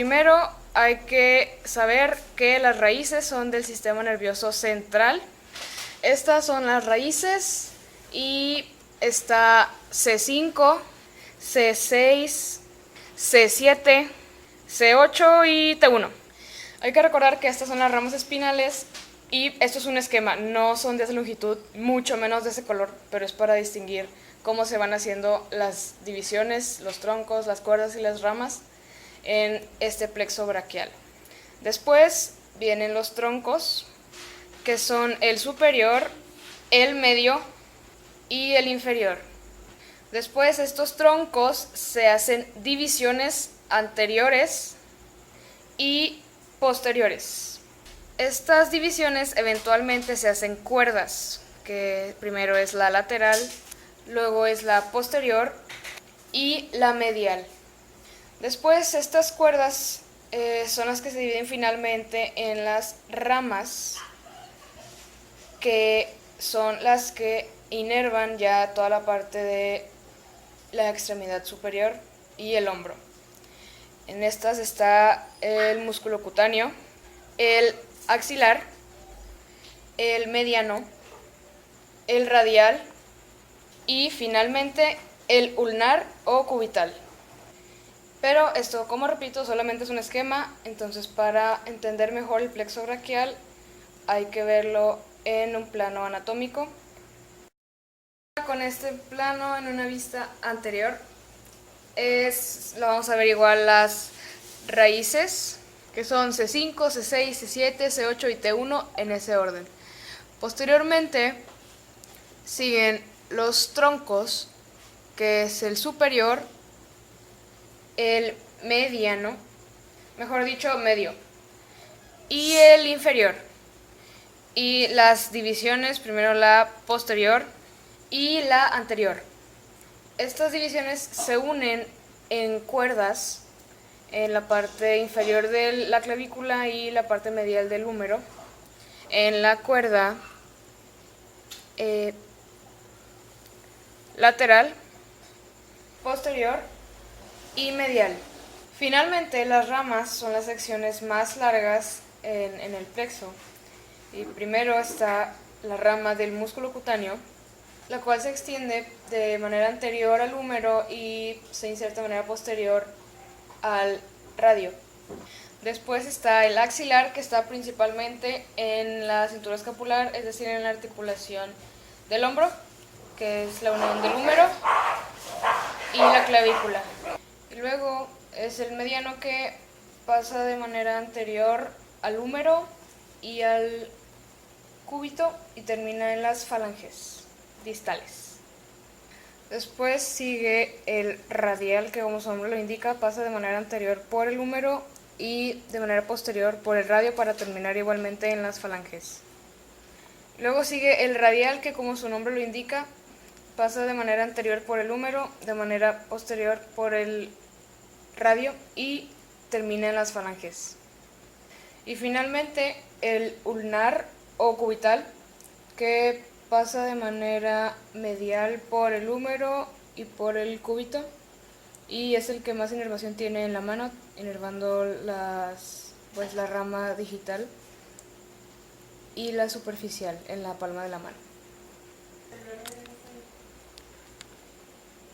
Primero hay que saber que las raíces son del sistema nervioso central. Estas son las raíces y está C5, C6, C7, C8 y T1. Hay que recordar que estas son las ramas espinales y esto es un esquema, no son de esa longitud, mucho menos de ese color, pero es para distinguir cómo se van haciendo las divisiones, los troncos, las cuerdas y las ramas en este plexo braquial. Después vienen los troncos, que son el superior, el medio y el inferior. Después estos troncos se hacen divisiones anteriores y posteriores. Estas divisiones eventualmente se hacen cuerdas, que primero es la lateral, luego es la posterior y la medial. Después estas cuerdas son las que se dividen finalmente en las ramas, que son las que inervan ya toda la parte de la extremidad superior y el hombro. En estas está el músculo cutáneo, el axilar, el mediano, el radial y finalmente el ulnar o cubital. Pero esto, como repito, solamente es un esquema, entonces para entender mejor el plexo braquial hay que verlo en un plano anatómico. Con este plano en una vista anterior lo vamos a ver igual las raíces, que son C5, C6, C7, C8 y T1 en ese orden. Posteriormente siguen los troncos, que es el superior, el mediano, mejor dicho medio, y el inferior. Y las divisiones, primero la posterior y la anterior. Estas divisiones se unen en cuerdas en la parte inferior de la clavícula y la parte medial del húmero. En la cuerda lateral, posterior y medial. Finalmente, las ramas son las secciones más largas en el plexo. Y primero está la rama del músculo cutáneo, la cual se extiende de manera anterior al húmero y se inserta de manera posterior al radio. Después está el axilar, que está principalmente en la cintura escapular, es decir, en la articulación del hombro, que es la unión del húmero y la clavícula. Y luego es el mediano, que pasa de manera anterior al húmero y al cúbito y termina en las falanges distales. Después sigue el radial, que como su nombre lo indica, pasa de manera anterior por el húmero y de manera posterior por el radio para terminar igualmente en las falanges. Luego sigue el radial, que como su nombre lo indica, pasa de manera anterior por el húmero, de manera posterior por el radio y termina en las falanges. Y finalmente el ulnar o cubital, que pasa de manera medial por el húmero y por el cúbito y es el que más inervación tiene en la mano, inervando la rama digital y la superficial en la palma de la mano.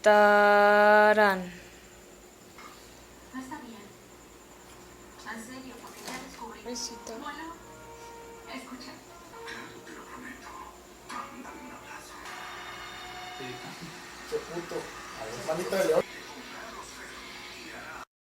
¡Tarán! No está bien. En serio, porque ya descubrí. Besito. Bueno, escucha. Te lo prometo. Dame un abrazo. Sí. Qué puto. A ver, manita de león.